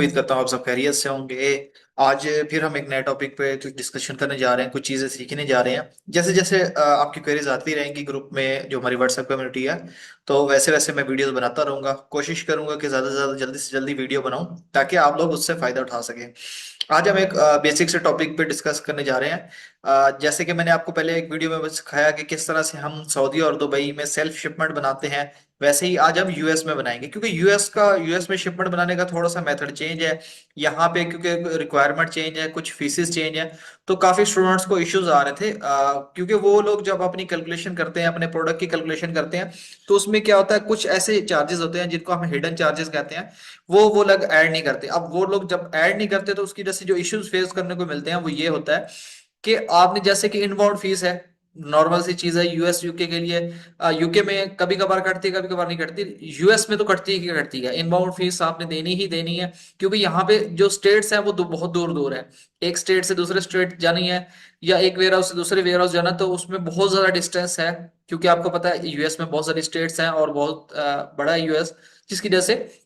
उम्मीद करता हूँ आप सब खैरियत से होंगे। आज फिर हम एक नए टॉपिक पे कुछ डिस्कशन करने जा रहे हैं, कुछ चीजें सीखने जा रहे हैं। जैसे जैसे आपकी क्वेरीज आती रहेंगी ग्रुप में, जो हमारी व्हाट्सएप कम्युनिटी है, तो वैसे वैसे मैं वीडियोस बनाता रहूंगा। कोशिश करूंगा कि ज्यादा से ज्यादा जल्दी से जल्दी वीडियो बनाऊं ताकि आप लोग उससे फायदा उठा सकें। आज हम एक बेसिक से टॉपिक पे डिस्कस करने जा रहे हैं। जैसे कि मैंने आपको पहले एक वीडियो में सिखाया कि किस तरह से हम सऊदी और दुबई में सेल्फ शिपमेंट बनाते हैं, वैसे ही आज हम यूएस में बनाएंगे। क्योंकि यूएस में शिपमेंट बनाने का थोड़ा सा मेथड चेंज है। यहाँ पे क्योंकि रिक्वायरमेंट चेंज है, कुछ फीसेस चेंज है, तो काफी स्टूडेंट्स को इश्यूज आ रहे थे। क्योंकि वो लोग जब अपनी कैलकुलेशन करते हैं, अपने प्रोडक्ट की कैलकुलेशन करते हैं, तो उसमें क्या होता है, कुछ ऐसे चार्जेस होते हैं जिनको हम हिडन चार्जेस कहते हैं। वो लोग ऐड नहीं करते। अब वो लोग जब ऐड नहीं करते तो उसकी वजह से जो इश्यूज फेस करने को मिलते हैं वो ये होता है कि आपने जैसे कि इनबाउंड फीस है, नॉर्मल सी चीज है यूएस यूके के लिए। यूके में कभी कभार कटती है, कभी कभार नहीं कटती। यूएस में तो कटती ही कटती है, इनबाउंड फीस आपने देनी ही देनी है। क्योंकि यहाँ पे जो स्टेट्स हैं वो बहुत दूर दूर है। एक स्टेट से दूसरे स्टेट जानी है, या एक वेयर हाउस से दूसरे वेयर हाउस जाना, तो उसमें बहुत ज्यादा डिस्टेंस है। क्योंकि आपको पता है यूएस में बहुत सारी स्टेट्स हैं और बहुत बड़ा है यूएस, जिसकी वजह से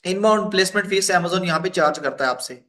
इनबाउंड प्लेसमेंट फीस अमेजोन यहाँ पे चार्ज करता है आपसे।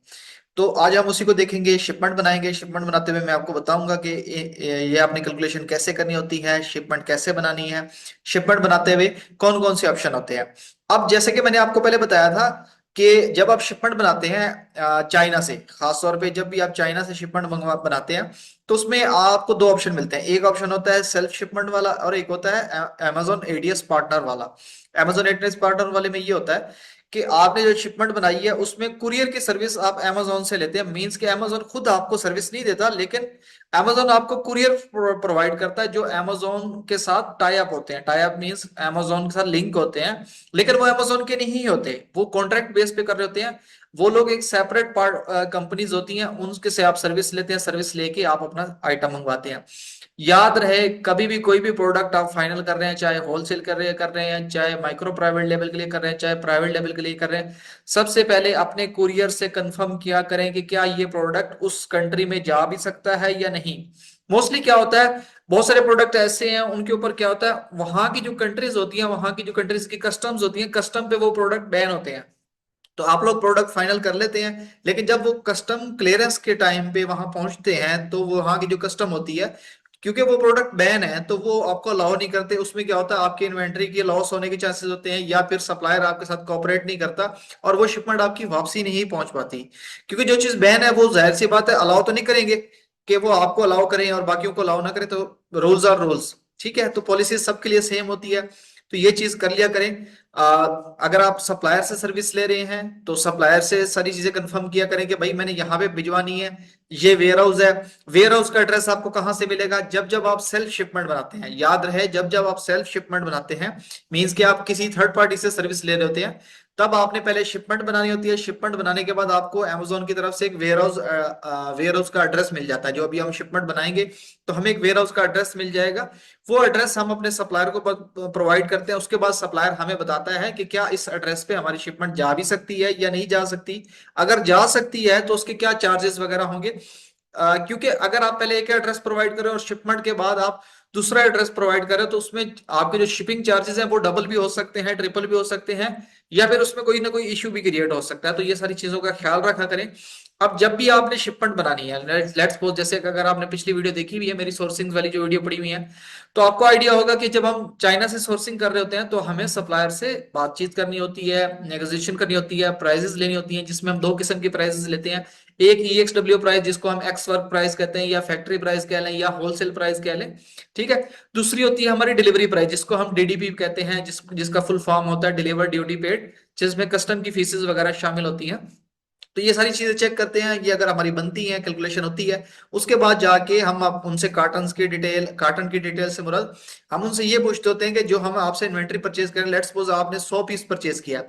तो आज हम उसी को देखेंगे, शिपमेंट बनाएंगे। शिपमेंट बनाते हुए मैं आपको बताऊंगा कि ये आपने कैलकुलेशन कैसे करनी होती है, शिपमेंट कैसे बनानी है, शिपमेंट बनाते हुए कौन कौन से ऑप्शन होते हैं। अब जैसे कि मैंने आपको पहले बताया था कि जब आप शिपमेंट बनाते हैं चाइना से, खास तौर पे जब भी आप चाइना से शिपमेंट मंगवा बनाते हैं, तो उसमें आपको दो ऑप्शन मिलते हैं। एक ऑप्शन होता है सेल्फ शिपमेंट वाला और एक होता है अमेजोन एडीएस पार्टनर वाला। अमेजोन एडीएस पार्टनर वाले में ये होता है कि आपने जो शिपमेंट बनाई है उसमें कुरियर की सर्विस आप अमेजोन से लेते हैं। मींस कि अमेजोन खुद आपको सर्विस नहीं देता, लेकिन अमेजोन आपको कुरियर प्रोवाइड करता है जो अमेजोन के साथ टाई अप होते हैं। टाई अप मींस अमेजोन के साथ लिंक होते हैं, लेकिन वो अमेजोन के नहीं होते, वो कॉन्ट्रैक्ट बेस पे कर रहे होते हैं। वो लोग एक सेपरेट पार्ट कंपनीज होती हैं, उनके से आप सर्विस लेते हैं, सर्विस लेके आप अपना आइटम मंगवाते हैं। याद रहे, कभी भी कोई भी प्रोडक्ट आप फाइनल कर रहे हैं, चाहे होलसेल कर रहे हैं, चाहे माइक्रो प्राइवेट लेवल के लिए कर रहे हैं, चाहे प्राइवेट लेवल के लिए कर रहे हैं, सबसे पहले अपने कुरियर से कंफर्म किया करें कि क्या ये प्रोडक्ट उस कंट्री में जा भी सकता है या नहीं। मोस्टली क्या होता है, बहुत सारे प्रोडक्ट ऐसे हैं उनके ऊपर क्या होता है, वहां की जो कंट्रीज होती हैं, वहां की जो कंट्रीज की कस्टम्स होती हैं, कस्टम पे वो प्रोडक्ट बैन होते हैं। तो आप लोग प्रोडक्ट फाइनल कर लेते हैं, लेकिन जब वो कस्टम क्लियरेंस के टाइम पे वहां पहुंचते हैं, तो वो वहां की जो कस्टम होती है, क्योंकि वो प्रोडक्ट बैन है, तो वो आपको अलाउ नहीं करते। उसमें क्या होता है, आपकी इन्वेंट्री की लॉस होने के चांसेस होते हैं, या फिर सप्लायर आपके साथ कोऑपरेट नहीं करता और वो शिपमेंट आपकी वापसी नहीं पहुंच पाती। क्योंकि जो चीज बैन है वो जाहिर सी बात है अलाउ तो नहीं करेंगे कि वो आपको अलाउ करें और बाकियों को अलाउ ना करें। तो रूल्स आर रूल्स, ठीक है। तो पॉलिसी सबके लिए सेम होती है, तो ये चीज कर लिया करें। अगर आप सप्लायर से सर्विस ले रहे हैं तो सप्लायर से सारी चीजें कंफर्म किया करें कि भाई मैंने यहाँ पे भिजवानी है, ये वेयर हाउस है। वेयर हाउस का एड्रेस आपको कहाँ से मिलेगा, जब जब आप सेल्फ शिपमेंट बनाते हैं। याद रहे, जब जब आप सेल्फ शिपमेंट बनाते हैं, मींस कि आप किसी थर्ड पार्टी से सर्विस ले रहे होते हैं, तब आपने पहले शिपमेंट बनानी होती है। शिपमेंट बनाने के बाद आपको अमेजोन की तरफ से एक वेयर हाउस का एड्रेस मिल जाता है। जो अभी हम शिपमेंट बनाएंगे तो हमें एक वेयर हाउस का एड्रेस मिल जाएगा। वो एड्रेस हम अपने सप्लायर को प्रोवाइड करते हैं। उसके बाद सप्लायर हमें बताता है कि क्या इस एड्रेस पे हमारी शिपमेंट जा भी सकती है या नहीं जा सकती। अगर जा सकती है तो उसके क्या चार्जेस वगैरह होंगे। क्योंकि अगर आप पहले एक एड्रेस प्रोवाइड करें और शिपमेंट के बाद आप दूसरा एड्रेस प्रोवाइड करें, तो उसमें आपके जो शिपिंग चार्जेस हैं वो डबल भी हो सकते हैं, ट्रिपल भी हो सकते हैं, या फिर उसमें कोई ना कोई इश्यू भी क्रिएट हो सकता है। तो ये सारी चीजों का ख्याल रखा करें। अब जब भी आपने शिपमेंट बनानी है, लेट्स सपोज, जैसे कि अगर आपने पिछली वीडियो देखी हुई है, मेरी सोर्सिंग वाली जो वीडियो पड़ी हुई है, तो आपको आइडिया होगा कि जब हम चाइना से सोर्सिंग कर रहे होते हैं तो हमें सप्लायर से बातचीत करनी होती है, नेगोशिएशन करनी होती है, प्राइजेस लेनी होती हैं, जिसमें हम दो किस्म की प्राइजेस लेते हैं। एक EXW प्राइस, जिसको हम एक्स वर्क प्राइस कहते हैं, या फैक्ट्री प्राइस कह लें, या होलसेल प्राइस कह लें, ठीक है। दूसरी होती है हमारी डिलीवरी प्राइस, जिसको हम DDP कहते हैं, जिसका फुल फॉर्म होता है डिलीवर ड्यूटी पेड, जिसमें कस्टम की फीसेस वगैरह शामिल होती हैं। तो ये सारी चीजें चेक करते हैं, ये अगर हमारी बनती है, कैलकुलेशन होती है, उसके बाद जाके हम उनसे कार्टन की डिटेल से मुराद हम उनसे ये पूछते होते हैं कि जो हम आपसे इन्वेंट्री परचेज करें, लेट्स सपोज आपने 100 पीस परचेज किया,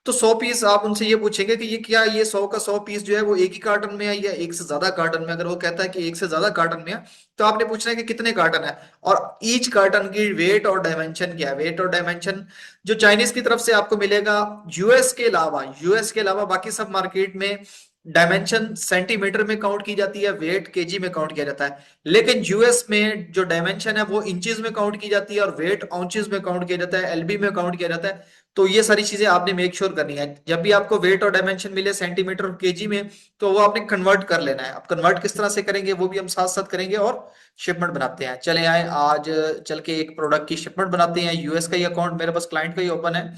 तो 100 पीस आप उनसे ये पूछेंगे कि ये क्या, ये 100 का 100 पीस जो है वो एक ही कार्टन में है या एक से ज्यादा कार्टन में। अगर वो कहता है कि एक से ज्यादा कार्टन में है, तो आपने पूछना है कि कितने कार्टन है, और ईच कार्टन की वेट और डायमेंशन क्या है। वेट और डायमेंशन जो चाइनीज की तरफ से आपको मिलेगा, यूएस के अलावा बाकी सब मार्केट में डायमेंशन सेंटीमीटर में काउंट की जाती है, वेट केजी में काउंट किया जाता है। लेकिन यूएस में जो डायमेंशन है वो इंचेस में काउंट की जाती है और वेट ऑunces में काउंट किया जाता है, एलबी में काउंट किया जाता है। तो ये सारी चीजें आपने मेक श्योर करनी है, जब भी आपको वेट और डायमेंशन मिले सेंटीमीटर और केजी में, तो वो आपने कन्वर्ट कर लेना है। अब कन्वर्ट किस तरह से करेंगे वो भी हम साथ साथ करेंगे, और शिपमेंट बनाते हैं। चले आए आज चल के एक प्रोडक्ट की शिपमेंट बनाते हैं। यूएस का ही अकाउंट मेरे पास क्लाइंट का ही ओपन है।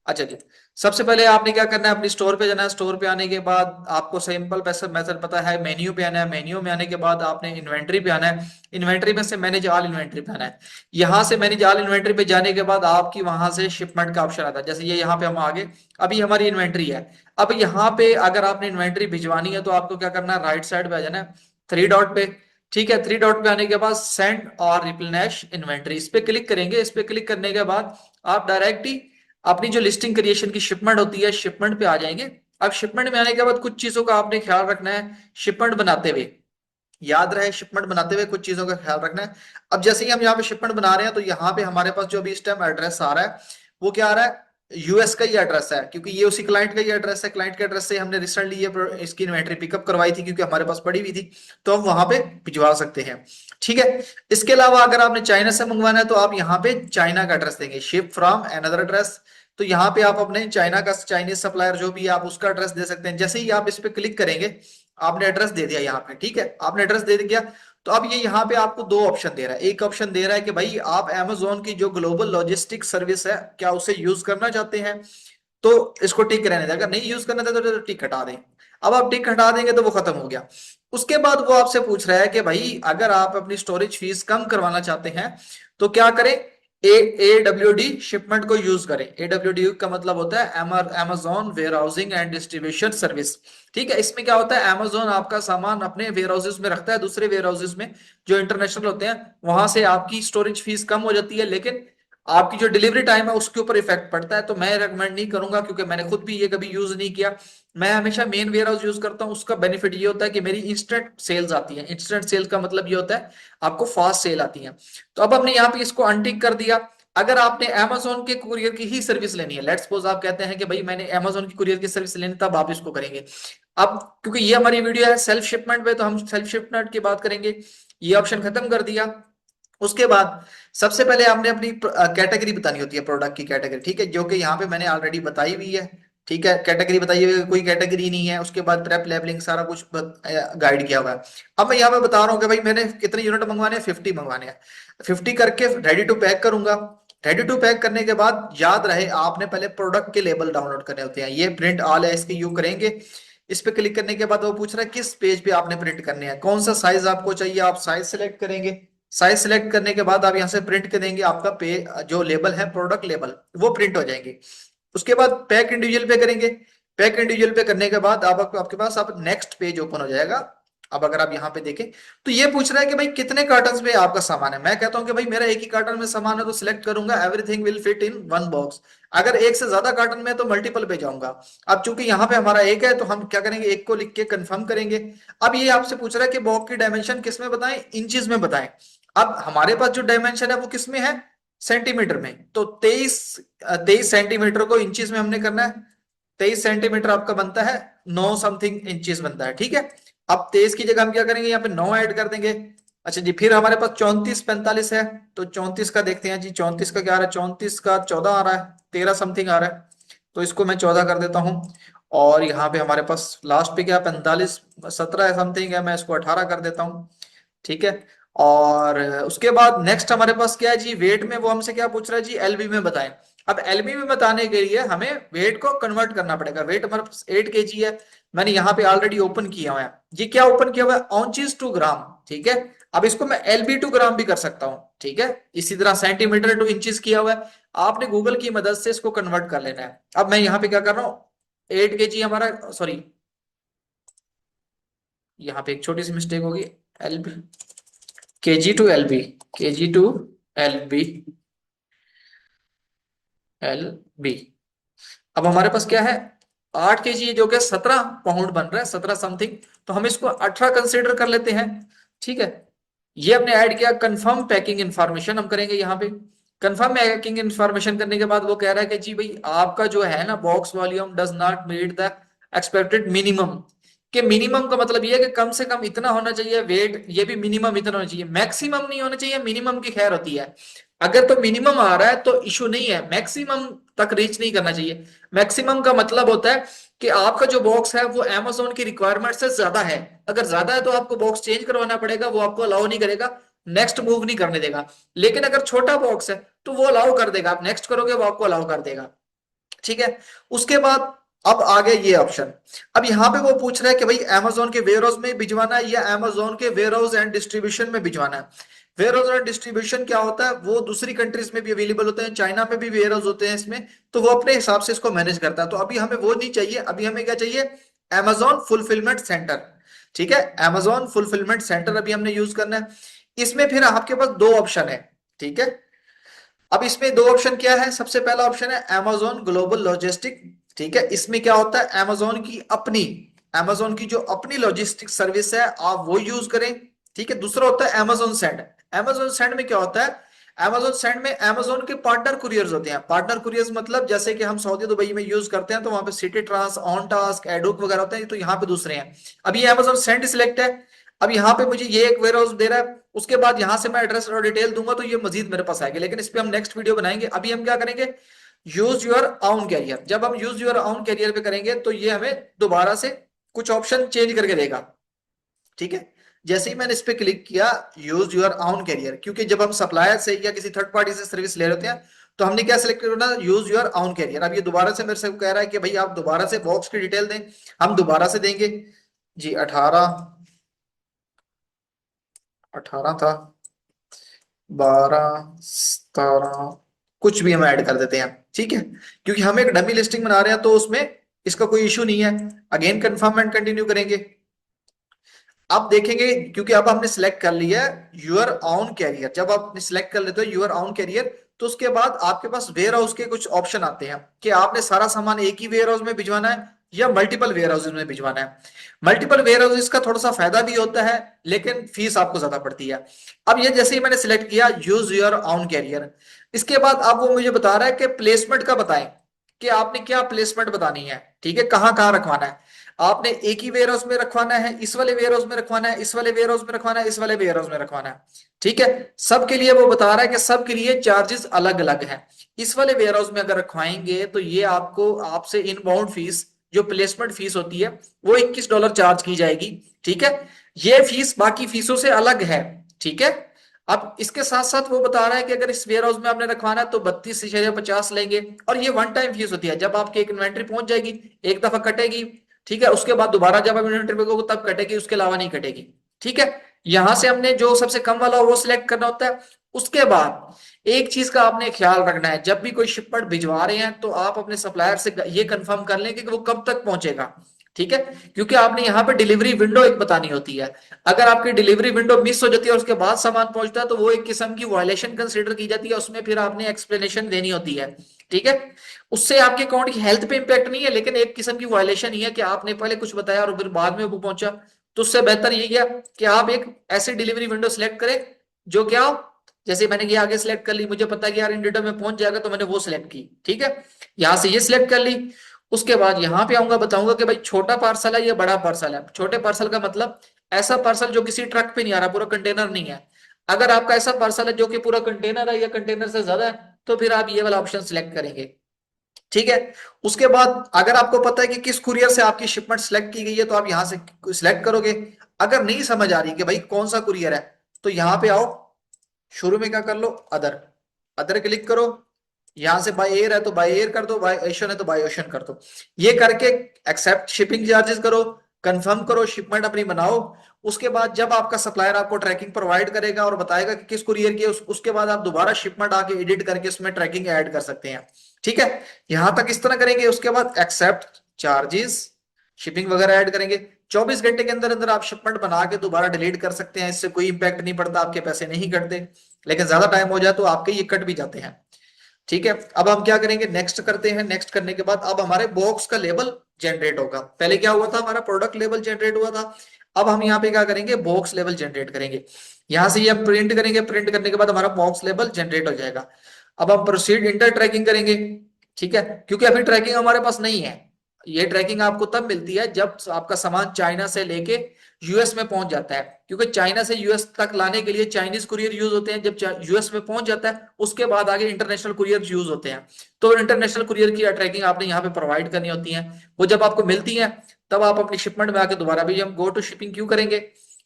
अच्छा जी, सबसे पहले आपने क्या करना है, अपनी स्टोर पे जाना है। स्टोर पे आने के बाद आपको सिंपल पैसा मेथड पता है, मेन्यू पे आना है। मेन्यू में आने के बाद आपने इन्वेंट्री पे आना है। इन्वेंट्री में से मैनेज ऑल इन्वेंट्री पे आना है। यहाँ से मैनेज ऑल इन्वेंट्री पे जाने के बाद आपकी वहां से शिपमेंट का ऑप्शन आता है। जैसे ये यहाँ पे हम आगे, अभी हमारी इन्वेंट्री है। अब यहाँ पे अगर आपने इन्वेंट्री भिजवानी है तो आपको क्या करना है, राइट साइड पे आ जाना है, थ्री डॉट पे। ठीक है, थ्री डॉट पे आने के बाद सेंड और रिप्लेनिश इन्वेंट्री, इस पे क्लिक करेंगे। इस पे क्लिक करने के बाद आप डायरेक्ट ही अपनी जो लिस्टिंग क्रिएशन की शिपमेंट होती है, शिपमेंट पे आ जाएंगे। अब शिपमेंट में आने के बाद कुछ चीजों का आपने ख्याल रखना है शिपमेंट बनाते हुए। याद रहे, शिपमेंट बनाते हुए कुछ चीजों का ख्याल रखना है। अब जैसे ही हम यहाँ पे शिपमेंट बना रहे हैं तो यहाँ पे हमारे पास जो अभी इस टाइम एड्रेस आ रहा है वो क्या आ रहा है, यूएस का ही एड्रेस है, क्योंकि ये उसी क्लाइंट का ही एड्रेस है। क्लाइंट के एड्रेस से हमने रिसेंटली ये इसकी इन्वेंट्री पिकअप करवाई थी, क्योंकि हमारे पास पड़ी हुई थी, तो हम वहां पे भिजवा सकते हैं। ठीक है, इसके अलावा अगर आपने चाइना से मंगवाना है तो आप यहाँ पे चाइना का एड्रेस देंगे, शिप फ्रॉम अनदर एड्रेस। तो यहाँ पे आप अपने चाइना का, चाइनीज सप्लायर जो भी है, आप उसका एड्रेस दे सकते हैं। जैसे ही आप इस पे क्लिक करेंगे, आपने एड्रेस दे दिया यहाँ पे। ठीक है, आपने एड्रेस दे दिया, तो अब ये यहाँ पे आपको दो ऑप्शन दे रहा है। एक ऑप्शन दे रहा है कि भाई आप Amazon की जो ग्लोबल लॉजिस्टिक सर्विस है, क्या उसे यूज करना चाहते हैं, तो इसको टिक रहने दें। अगर नहीं यूज करना चाहते तो टिक हटा दें। अब आप टिक हटा देंगे तो वो खत्म हो गया। उसके बाद वो आपसे पूछ रहा है कि भाई अगर आप अपनी स्टोरेज फीस कम करवाना चाहते हैं तो क्या करें, AWD शिपमेंट को यूज करें। AWD का मतलब होता है Amazon warehousing and distribution service. ठीक है, इसमें क्या होता है, Amazon आपका सामान अपने वेयर हाउसेज में रखता है, दूसरे वेयर हाउसेज में जो इंटरनेशनल होते हैं, वहां से आपकी स्टोरेज फीस कम हो जाती है, लेकिन आपकी जो डिलीवरी टाइम है उसके ऊपर इफेक्ट पड़ता है। तो मैं रेकमेंड नहीं करूंगा, क्योंकि मैंने खुद भी ये कभी यूज नहीं किया। मैं हमेशा मेन वेयर हाउस यूज करता हूँ। उसका बेनिफिट ये होता है कि मेरी इंस्टेंट सेल्स आती है। इंस्टेंट सेल्स का मतलब ये होता है आपको फास्ट सेल आती है। तो अब हमने यहाँ पे इसको अनटिक कर दिया। अगर आपने Amazon के कुरियर की ही सर्विस लेनी है, लेट्स सपोज आप कहते हैं कि भाई मैंने Amazon की कुरियर की सर्विस लेनी, तब आप इसको करेंगे। अब क्योंकि ये हमारी वीडियो है सेल्फ शिपमेंट पे, तो हम सेल्फ शिपमेंट की बात करेंगे। ये ऑप्शन खत्म कर दिया। उसके बाद सबसे पहले आपने अपनी कैटेगरी बतानी होती है, प्रोडक्ट की कैटेगरी। ठीक है, जो कि यहाँ पे मैंने ऑलरेडी बताई हुई है। ठीक है, कैटेगरी बताई हुई है, कोई कैटेगरी नहीं है। उसके बाद प्रेप लेबलिंग सारा कुछ गाइड किया हुआ है। अब मैं यहाँ पे बता रहा हूँ कि भाई मैंने कितने यूनिट मंगवाने हैं, 50 मंगवाने हैं। 50 करके रेडी टू पैक करूंगा। रेडी टू पैक करने के बाद याद रहे, आपने पहले प्रोडक्ट के लेबल डाउनलोड करने होते हैं। ये प्रिंट ऑल है, इसके यू करेंगे। इस पे क्लिक करने के बाद वो पूछ रहा है किस पेज पे आपने प्रिंट करने हैं, कौन सा साइज आपको चाहिए, आप साइज सिलेक्ट करेंगे। साइज सिलेक्ट करने के बाद आप यहाँ से प्रिंट कर देंगे, आपका पे जो लेबल है, प्रोडक्ट लेबल, वो प्रिंट हो जाएंगे। उसके बाद पैक इंडिविजुअल पे करेंगे। पैक इंडिविजुअल पे करने के बाद आप आपके पास आप नेक्स्ट पेज ओपन हो जाएगा। अब अगर आप यहाँ पे देखें तो ये पूछ रहा है कि भाई कितने कार्टन में आपका सामान है। मैं कहता हूँ कि भाई मेरा एक ही कार्टन में सामान है, तो सिलेक्ट करूंगा everything will fit in one box. अगर एक से ज्यादा कार्टन में है तो मल्टीपल पे जाऊंगा। अब चूंकि यहाँ पे हमारा एक है, तो हम क्या करेंगे, एक को लिख के कंफर्म करेंगे। अब ये आपसे पूछ रहा है कि बॉक्स की डायमेंशन किस में बताएं, इंचेस में बताएं। अब हमारे पास जो डायमेंशन है वो किस में है, सेंटीमीटर में। तो 23 सेंटीमीटर को इंचेस में हमने करना है। 23 सेंटीमीटर आपका बनता है 9 समथिंग इंचेस बनता है। ठीक है, अब 23 की जगह हम क्या करेंगे, यहाँ पे 9 ऐड कर देंगे। अच्छा जी, फिर हमारे पास 34 45 है, तो 34 का देखते हैं जी। 34 का क्या आ रहा है, 34 का 14 आ रहा है, 13 समथिंग आ रहा है, तो इसको मैं 14 कर देता हूँ। और यहाँ पे हमारे पास लास्ट पे क्या 45 17 समथिंग है, मैं इसको 18 कर देता हूँ। ठीक है, और उसके बाद नेक्स्ट हमारे पास क्या है जी, वेट में वो हमसे क्या पूछ रहा है जी, एलबी में बताएं। अब एलबी में बताने के लिए हमें वेट को कन्वर्ट करना पड़ेगा। वेट हमारे पास 8 kg है, मैंने यहाँ पे ऑलरेडी ओपन किया हुआ है। ये क्या ओपन किया हुआ है, ऑनचीज टू ग्राम। ठीक है, अब इसको मैं एलबी टू ग्राम भी कर सकता हूँ। ठीक है, इसी तरह सेंटीमीटर टू इंचेस किया हुआ है। आपने गूगल की मदद से इसको कन्वर्ट कर लेना है। अब मैं यहाँ पे क्या कर रहा हूँ, 8 kg हमारा, सॉरी यहाँ पे एक छोटी सी मिस्टेक होगी, LB, KG to LB, KG to LB, LB. अब हमारे पास क्या है, 8 kg, जो कि 17 पाउंड बन रहा है, 17 समथिंग। तो हम इसको 18 कंसिडर कर लेते हैं। ठीक है, ये हमने ऐड किया। कंफर्म पैकिंग इंफॉर्मेशन हम करेंगे यहाँ पे। कंफर्म पैकिंग इंफॉर्मेशन करने के बाद वो कह रहा है कि जी भाई आपका जो है ना, box volume does not meet the expected minimum. कि मिनिमम का मतलब ये है कि कम से कम इतना होना चाहिए वेट, ये भी मिनिमम इतना होना चाहिए, मैक्सिमम नहीं होना चाहिए, मिनिमम की खैर होती है। अगर तो मिनिमम आ रहा है तो इशू नहीं है, मैक्सिमम तक रीच नहीं करना चाहिए। मैक्सिमम का मतलब होता है कि आपका जो बॉक्स है वो Amazon की रिक्वायरमेंट से ज्यादा है। अगर ज्यादा है तो आपको बॉक्स चेंज करवाना पड़ेगा, वो आपको अलाउ नहीं करेगा, नेक्स्ट मूव नहीं करने देगा। लेकिन अगर छोटा बॉक्स है तो वो अलाउ कर देगा, आप नेक्स्ट करोगे वो आपको अलाउ कर देगा। ठीक है। उसके बाद अब आ गया ये ऑप्शन। अब यहां पे वो पूछ रहा है कि भाई Amazon के वेयर हाउस में भिजवाना है या Amazon के वेयर हाउस एंड डिस्ट्रीब्यूशन में भिजवाना है। वेयर हाउस एंड डिस्ट्रीब्यूशन क्या होता है, वो दूसरी कंट्रीज में भी अवेलेबल होते हैं, चाइना में भी वेयर हाउस होते हैं इसमें, तो वो अपने हिसाब से इसको मैनेज करता है। तो अभी हमें वो नहीं चाहिए, अभी हमें क्या चाहिए, Amazon फुलफिलमेंट सेंटर। ठीक है, Amazon फुलफिलमेंट सेंटर अभी हमने यूज करना है। इसमें फिर आपके पास दो ऑप्शन है। ठीक है, अब इसमें दो ऑप्शन क्या है, सबसे पहला ऑप्शन है Amazon ग्लोबल लॉजिस्टिक। ठीक है, इसमें क्या होता है, Amazon की जो अपनी लॉजिस्टिक सर्विस है आप वो यूज करें। ठीक है, दूसरा होता है Amazon सेंड। Amazon सेंड में क्या होता है, Amazon सेंड में Amazon के पार्टनर कुरियर्स होते हैं। पार्टनर कुरियर्स मतलब जैसे कि हम सऊदी दुबई में यूज करते हैं तो वहां पे सिटी ट्रांस, ऑन टास्क, एडुक वगैरह होते हैं, तो यहाँ पे दूसरे हैं। अब ये Amazon सेंड सिलेक्ट है। अब यहाँ पे मुझे ये एक वेयर हाउस दे रहा है, उसके बाद यहां से मैं एड्रेस और डिटेल दूंगा तो ये मजीद मेरे पास आएगा, लेकिन इस पे हम नेक्स्ट वीडियो बनाएंगे। अभी हम क्या करेंगे, यूज योर ऑन कैरियर। जब हम यूज योर ऑन कैरियर पे करेंगे तो ये हमें दोबारा से कुछ ऑप्शन चेंज करके देगा। ठीक है, जैसे ही मैंने इस पे क्लिक किया यूज योर ऑन कैरियर, क्योंकि जब हम सप्लायर से या किसी थर्ड पार्टी से सर्विस ले रहे हैं तो हमने क्या सिलेक्ट करना, यूज योर ऑन कैरियर। अब ये दोबारा से मेरे से कह रहा है कि भाई आप दोबारा से बॉक्स की डिटेल दें, हम दोबारा से देंगे जी। 18 था, 12, 17, कुछ भी हम ऐड कर देते हैं। ठीक है, क्योंकि हम एक डमी लिस्टिंग बना रहे हैं तो उसमें इसका कोई इशू नहीं है। अगेन कंफर्म एंड कंटिन्यू करेंगे। अब देखेंगे, क्योंकि अब हमने सिलेक्ट कर लिया यूर ऑन कैरियर। जब आप सिलेक्ट कर लेते हो यूर ऑन कैरियर तो उसके बाद आपके पास वेयर हाउस के कुछ ऑप्शन आते हैं कि आपने सारा सामान एक ही वेयर हाउस में भिजवाना है या मल्टीपल वेयर हाउस में भिजवाना है। मल्टीपल वेयर हाउस का थोड़ा सा फायदा भी होता है लेकिन फीस आपको ज्यादा पड़ती है। अब ये जैसे ही मैंने सिलेक्ट किया यूज योर ऑन कैरियर, इसके बाद अब वो मुझे बता रहा है कि प्लेसमेंट का बताएं कि आपने क्या प्लेसमेंट बतानी है। ठीक है, कहाँ कहाँ रखवाना है, आपने एक ही वेयर हाउस में रखवाना है, इस वाले वेयर हाउस में रखवाना है, इस वाले वेयर हाउस में रखवाना है, इस वाले वेयर हाउस में रखवाना है। ठीक है, सबके लिए वो बता रहा है कि सबके लिए चार्जेस अलग अलग हैं। इस वाले वेयर हाउस में अगर रखवाएंगे तो ये आपको आपसे इनबाउंड फीस, जो प्लेसमेंट फीस होती है, वो $21 चार्ज की जाएगी। ठीक है, ये फीस बाकी फीसों से अलग है। ठीक है, अब इसके साथ साथ वो बता रहा है कि अगर इस वेयर हाउस में आपने रखवाना है तो 32,50 लेंगे, और ये वन टाइम फीस होती है। जब आपकी एक इन्वेंट्री पहुंच जाएगी एक दफा कटेगी, ठीक है, उसके बाद दोबारा जब आप इन्वेंट्री पे गो तब कटेगी, उसके अलावा नहीं कटेगी। ठीक है, यहां से हमने जो सबसे कम वाला वो सिलेक्ट करना होता है। उसके बाद एक चीज का आपने ख्याल रखना है, जब भी कोई शिपमेंट भिजवा रहे हैं तो आप अपने सप्लायर से ये कंफर्म कर लें कि वो कब तक पहुंचेगा। ठीक है, क्योंकि आपने यहाँ पे डिलीवरी विंडो एक बतानी होती है। अगर आपकी डिलीवरी विंडो मिस हो जाती है और उसके बाद सामान पहुंचता है तो वो एक किस्म की वायलेशन कंसिडर की जाती है, उसमें फिर आपने एक्सप्लेनेशन देनी होती है। ठीक है, उससे आपके अकाउंट की हेल्थ पे इंपैक्ट नहीं है, लेकिन एक किस्म की वायलेशन ही है कि आपने पहले कुछ बताया और फिर बाद में वो पहुंचा। तो उससे बेहतर ये किया कि आप एक ऐसी डिलीवरी विंडो सिलेक्ट करें जो क्या हो, जैसे मैंने ये आगे सिलेक्ट कर ली, मुझे पता है कि यार इन डेटो में पहुंच जाएगा तो मैंने वो सिलेक्ट की। ठीक है, यहां से ये सिलेक्ट कर ली। उसके बाद यहां पे आऊंगा, बताऊंगा कि भाई छोटा पार्सल है या बड़ा पार्सल है। छोटे पार्सल का मतलब ऐसा पार्सल जो किसी ट्रक पे नहीं आ रहा, पूरा कंटेनर नहीं है। अगर आपका ऐसा पार्सल है जो कि पूरा कंटेनर है या कंटेनर से ज्यादा है तो फिर आप ये वाला ऑप्शन सिलेक्ट करेंगे। ठीक है, उसके बाद अगर आपको पता है कि किस कुरियर से आपकी शिपमेंट सिलेक्ट की गई है तो आप यहां से सिलेक्ट करोगे। अगर नहीं समझ आ रही कि भाई कौन सा कुरियर है तो यहां पे आओ, शुरू में क्या कर लो, अदर। अदर क्लिक करो, यहां से बाय एयर है तो बाय एयर कर दो, बाय ओशन है तो बाय ओशन कर दो। ये करके एक्सेप्ट शिपिंग चार्जेस करो, कंफर्म करो, शिपमेंट अपनी बनाओ। उसके बाद जब आपका सप्लायर आपको ट्रैकिंग प्रोवाइड करेगा और बताएगा कि किस कुरियर की है, उसके बाद आप दोबारा शिपमेंट आके एडिट करके उसमें ट्रैकिंग ऐड कर सकते हैं। ठीक है, यहां तक इस तरह करेंगे। उसके बाद एक्सेप्ट चार्जेस, शिपिंग वगैरह ऐड करेंगे। 24 घंटे के अंदर अंदर आप शिपमेंट बना के दोबारा डिलीट कर सकते हैं, इससे कोई इंपैक्ट नहीं पड़ता, आपके पैसे नहीं कटते। लेकिन ज्यादा टाइम हो जाए तो आपके ये कट भी जाते हैं। ठीक है, अब हम क्या करेंगे, नेक्स्ट करते हैं। नेक्स्ट करने के बाद अब हमारे बॉक्स का लेबल जनरेट होगा। पहले क्या हुआ था, हमारा प्रोडक्ट लेवल जनरेट हुआ था। अब हम यहाँ पे क्या करेंगे, बॉक्स लेवल जनरेट करेंगे। यहां से ये प्रिंट करेंगे, प्रिंट करने के बाद हमारा बॉक्स लेवल जनरेट हो जाएगा। अब हम प्रोसीड इंटर ट्रैकिंग करेंगे। ठीक है, क्योंकि अभी ट्रैकिंग हमारे पास नहीं है। ये ट्रैकिंग आपको तब मिलती है जब आपका सामान चाइना से लेके यूएस में पहुंच जाता है, क्योंकि चाइना से यूएस तक लाने के लिए चाइनीज कुरियर यूज होते हैं। जब यूएस में पहुंच जाता है उसके बाद आगे इंटरनेशनल कुरियर यूज होते हैं। तो इंटरनेशनल कुरियर की ट्रैकिंग आपने यहाँ पे प्रोवाइड करनी होती है। वो जब आपको मिलती है तब आप अपनी शिपमेंट में आके दोबारा भी हम गो टू शिपिंग क्यों करेंगे।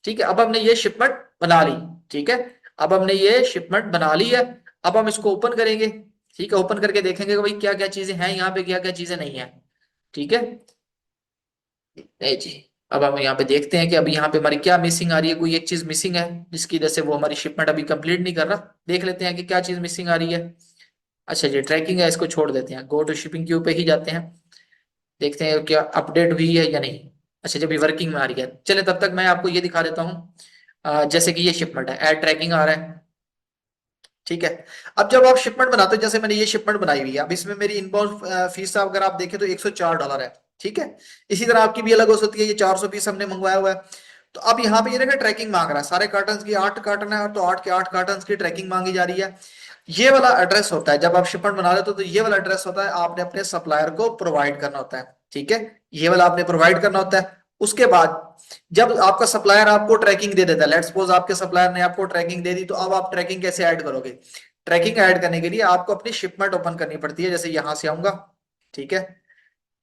ठीक है, अब हमने ये शिपमेंट बना ली। ठीक है, अब हमने ये शिपमेंट बना ली है। अब हम इसको ओपन करेंगे। ठीक है, ओपन करके देखेंगे कि भाई क्या क्या चीजें हैं यहाँ पे, क्या क्या चीजें नहीं है। ठीक है, नहीं जी। अब हम यहाँ पे देखते हैं कि अभी यहाँ पे हमारी क्या मिसिंग आ रही है, कोई एक चीज मिसिंग है जिसकी वजह से वो हमारी शिपमेंट अभी कंप्लीट नहीं कर रहा। देख लेते हैं कि क्या चीज मिसिंग आ रही है। अच्छा जी, ट्रैकिंग है, इसको छोड़ देते हैं, गो टू शिपिंग क्यू पे ही जाते हैं। देखते हैं क्या अपडेट हुई है या नहीं। अच्छा, जब ये वर्किंग में आ रही है, चले तब तक मैं आपको ये दिखा देता हूँ। जैसे कि ये शिपमेंट है, एड ट्रैकिंग आ रहा है। ठीक है, अब जब आप शिपमेंट बनाते हो, जैसे मैंने ये शिपमेंट बनाई हुई है, अब इसमें मेरी इनबाउंड फीस अगर आप देखें तो $104 है। ठीक है, इसी तरह आपकी भी अलग हो सकती है, ये 400 पीस हमने मंगवाया हुआ है। तो अब यहाँ पे ये देखा ट्रैकिंग मांग रहा है, सारे कार्टन की 8 कार्टन है, तो 8 के 8 कार्टन की ट्रैकिंग मांगी जा रही है। ये वाला एड्रेस होता है जब आप शिपमेंट बना रहे हो, तो ये वाला एड्रेस होता है, आपने अपने सप्लायर को प्रोवाइड करना होता है। ठीक है, ये वाला आपने प्रोवाइड करना होता है। उसके बाद जब आपका सप्लायर आपको ट्रैकिंग दे देता है, लेट्स सपोज आपके सप्लायर ने आपको ट्रैकिंग दे दी, तो अब आप ट्रैकिंग कैसे ऐड करोगे। ट्रैकिंग ऐड करने के लिए आपको अपनी शिपमेंट ओपन करनी पड़ती है। जैसे यहां से आऊंगा, ठीक है,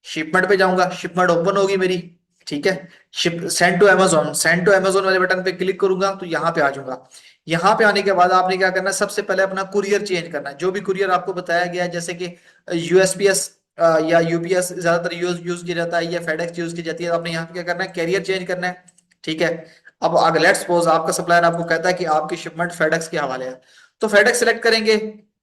शिपमेंट पे जाऊंगा, शिपमेंट ओपन होगी मेरी। ठीक है, ship send to Amazon, send to Amazon वाले बटन पे क्लिक करूंगा तो यहाँ पे आ जाऊंगा। यहाँ पे आने के बाद आपने क्या करना है, सबसे पहले अपना कुरियर चेंज करना है, जो भी कुरियर आपको बताया गया है, जैसे कि यूएसपीएस या यूपीएस ज्यादातर यूज यूज किया जाता है, या फेडेक्स यूज की जाती है। तो आपने यहाँ पे क्या करना है, कैरियर चेंज करना है। ठीक है, अब अगर लेट्स सपोज आपका सप्लायर आपको कहता है कि आपकी शिपमेंट फेडेक्स के हवाले है, तो फेडेक्स सेलेक्ट करेंगे,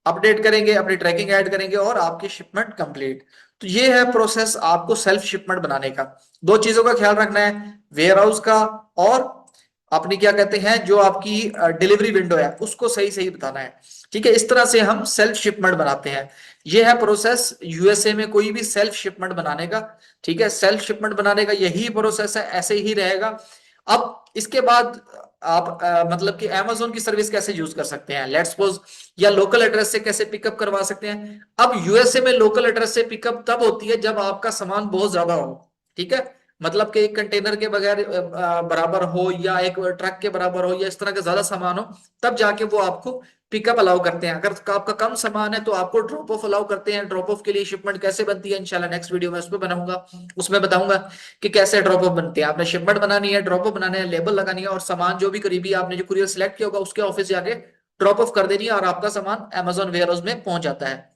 अपडेट करेंगे, अपनी ट्रैकिंग ऐड करेंगे और आपकी शिपमेंट कंप्लीट। तो ये है प्रोसेस आपको सेल्फ शिपमेंट बनाने का। दो चीजों का ख्याल रखना है, वेयर हाउस का और अपनी क्या कहते हैं जो आपकी डिलीवरी विंडो है उसको सही सही बताना है। ठीक है, इस तरह से हम सेल्फ शिपमेंट बनाते हैं। ये है प्रोसेस यूएसए में कोई भी सेल्फ शिपमेंट बनाने का। ठीक है, सेल्फ शिपमेंट बनाने का यही प्रोसेस है, ऐसे ही रहेगा। अब इसके बाद आप मतलब कि अमेजोन की सर्विस कैसे यूज कर सकते हैं, लेट्स सपोज, या लोकल एड्रेस से कैसे पिकअप करवा सकते हैं। अब यूएसए में लोकल एड्रेस से पिकअप तब होती है जब आपका सामान बहुत ज्यादा हो। ठीक है, मतलब कि एक कंटेनर के बगैर बराबर हो, या एक ट्रक के बराबर हो, या इस तरह का ज्यादा सामान हो, तब जाके वो आपको पिकअप अलाउ करते हैं। अगर आपका कम सामान है तो आपको ड्रॉप ऑफ अलाउ करते हैं। ड्रॉप ऑफ के लिए शिपमेंट कैसे बनती है, इंशाल्लाह नेक्स्ट वीडियो में उस पर बनाऊंगा, उसमें बताऊंगा कि कैसे ड्रॉप ऑफ बनते हैं। आपने शिपमेंट बनानी है, ड्रॉप ऑफ बनाना है, लेबल लगानी है, और सामान जो भी करीबी आपने जो कुरियर सिलेक्ट किया होगा उसके ऑफिस जाके ड्रॉप ऑफ कर देनी है, और आपका सामान अमेजोन वेयर हाउस में पहुंच जाता है।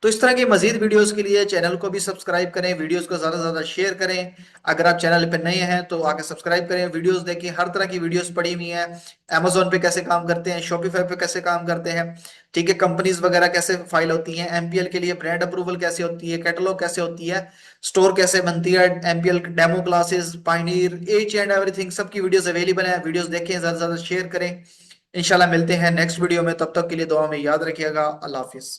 तो इस तरह की मजीद वीडियोस के लिए चैनल को भी सब्सक्राइब करें, वीडियोस को ज्यादा से ज्यादा शेयर करें। अगर आप चैनल पे नए हैं तो आके सब्सक्राइब करें, वीडियोस देखें, हर तरह की वीडियोस पड़ी हुई हैं। अमेजोन पे कैसे काम करते हैं, शॉपिफाई पे कैसे काम करते हैं, ठीक है, कंपनीज वगैरह कैसे फाइल होती हैं, एमपीएल के लिए ब्रांड अप्रूवल कैसे होती है, कैटलॉग कैसे होती है, स्टोर कैसे बनती है, MPL demo classes, pioneer, H and everything, सबकी वीडियोस अवेलेबल है। वीडियोस देखें, ज्यादा से ज्यादा शेयर करें। इंशाल्लाह मिलते हैं नेक्स्ट वीडियो में, तब तक के लिए दुआ में याद रखिएगा। अल्लाह हाफिज।